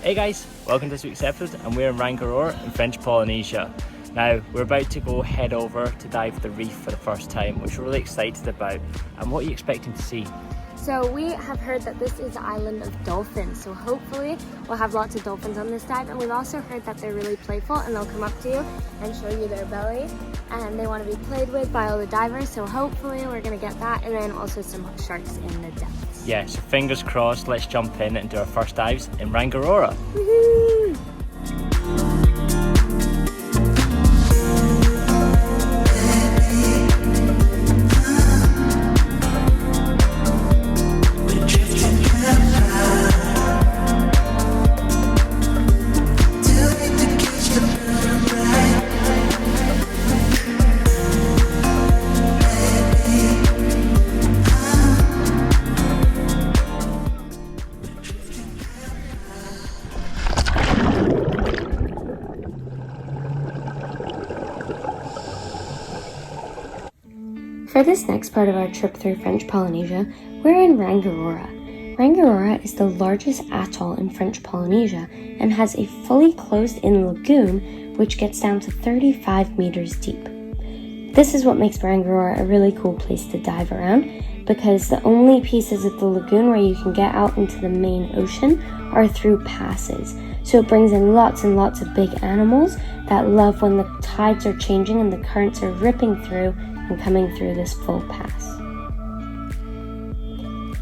Hey guys, welcome to this week's episode, and we're in Rangiroa in French Polynesia. Now, we're about to go head over to dive the reef for the first time, which we're really excited about. And what are you expecting to see? So we have heard that this is the island of dolphins, so hopefully we'll have lots of dolphins on this dive. And we've also heard that they're really playful and they'll come up to you and show you their belly, and they want to be played with by all the divers, so hopefully we're going to get that, and then also some sharks in the depths. Yeah, so fingers crossed, let's jump in and do our first dives in Rangiroa. Woohoo! For this next part of our trip through French Polynesia, we're in Rangiroa. Rangiroa is the largest atoll in French Polynesia and has a fully closed-in lagoon which gets down to 35 meters deep. This is what makes Rangiroa a really cool place to dive around, because the only pieces of the lagoon where you can get out into the main ocean are through passes. So it brings in lots and lots of big animals that love when the tides are changing and the currents are ripping through and coming through this full pass.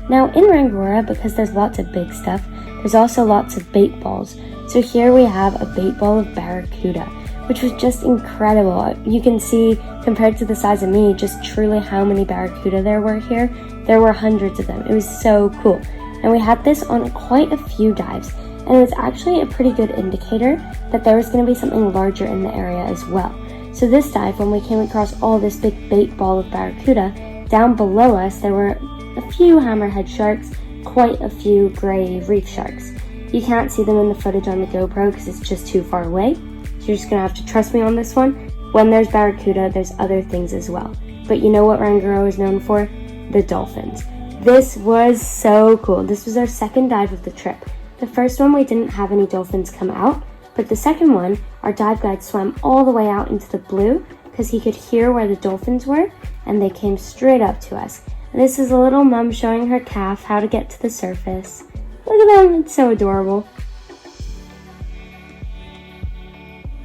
Now in Rangiroa, because there's lots of big stuff, there's also lots of bait balls. So here we have a bait ball of barracuda, which was just incredible. You can see, compared to the size of me, just truly how many barracuda there were here. There were hundreds of them. It was so cool. And we had this on quite a few dives, and it was actually a pretty good indicator that there was going to be something larger in the area as well. So this dive, when we came across all this big bait ball of barracuda, down below us there were a few hammerhead sharks, quite a few grey reef sharks. You can't see them in the footage on the GoPro because it's just too far away, so you're just going to have to trust me on this one. When there's barracuda, there's other things as well. But you know what Rangiroa is known for? The dolphins. This was so cool. This was our second dive of the trip. The first one we didn't have any dolphins come out, but the second one, our dive guide swam all the way out into the blue because he could hear where the dolphins were, and they came straight up to us. And this is a little mum showing her calf how to get to the surface. Look at them, it's so adorable.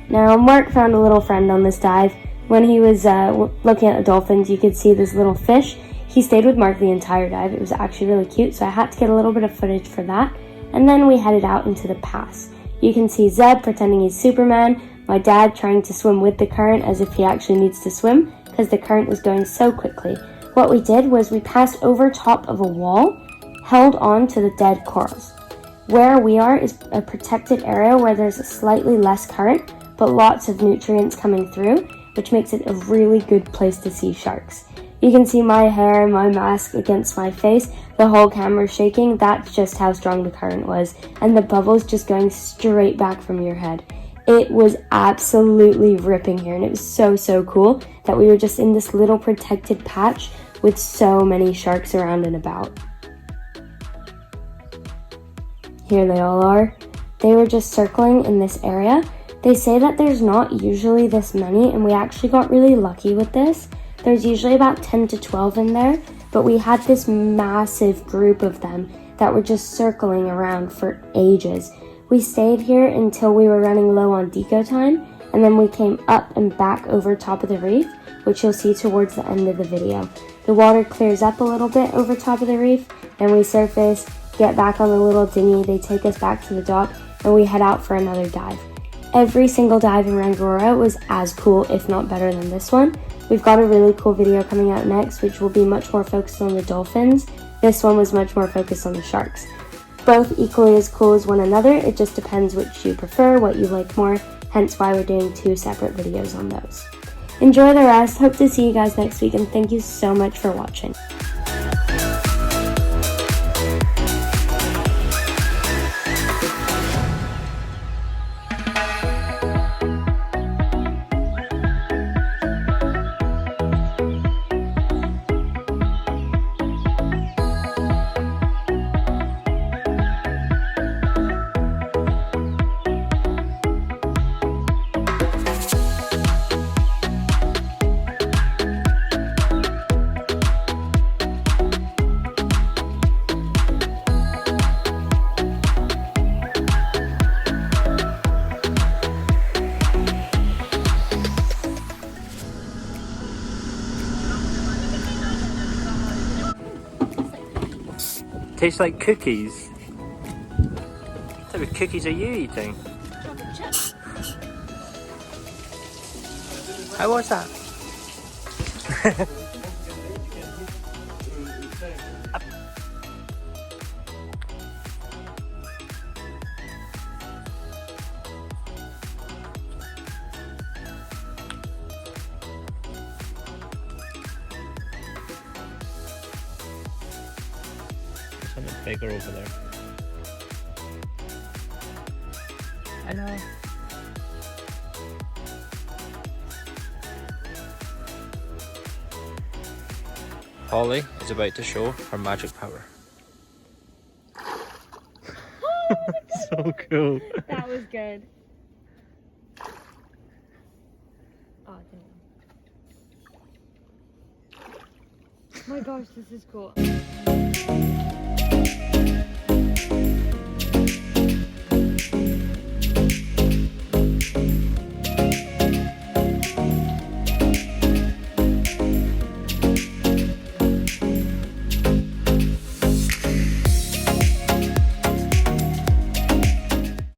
Now, Mark found a little friend on this dive. When he was looking at the dolphins, you could see this little fish. He stayed with Mark the entire dive. It was actually really cute, so I had to get a little bit of footage for that. And then we headed out into the pass. You can see Zeb pretending he's Superman, my dad trying to swim with the current as if he actually needs to swim because the current was going so quickly. What we did was we passed over top of a wall, held on to the dead corals. Where we are is a protected area where there's a slightly less current, but lots of nutrients coming through, which makes it a really good place to see sharks. You can see my hair and my mask against my face, the whole camera shaking. That's just how strong the current was, and the bubbles just going straight back from your head. It was absolutely ripping here, and it was so cool that we were just in this little protected patch with so many sharks around and about. Here they all are. They were just circling in this area. They say that there's not usually this many, and we actually got really lucky with this. There's usually about 10 to 12 in there, but we had this massive group of them that were just circling around for ages. We stayed here until we were running low on deco time, and then we came up and back over top of the reef, which you'll see towards the end of the video. The water clears up a little bit over top of the reef, then we surface, get back on the little dinghy, they take us back to the dock, and we head out for another dive. Every single dive in Rangiroa was as cool, if not better than this one. We've got a really cool video coming out next, which will be much more focused on the dolphins. This one was much more focused on the sharks. Both equally as cool as one another, it just depends which you prefer, what you like more, hence why we're doing two separate videos on those. Enjoy the rest, hope to see you guys next week, and thank you so much for watching. Tastes like cookies. What type of cookies are you eating? Chocolate chips. How was that? Something bigger over there. Hello. Holly is about to show her magic power. So cool. That was good. Oh, damn. My gosh, this is cool.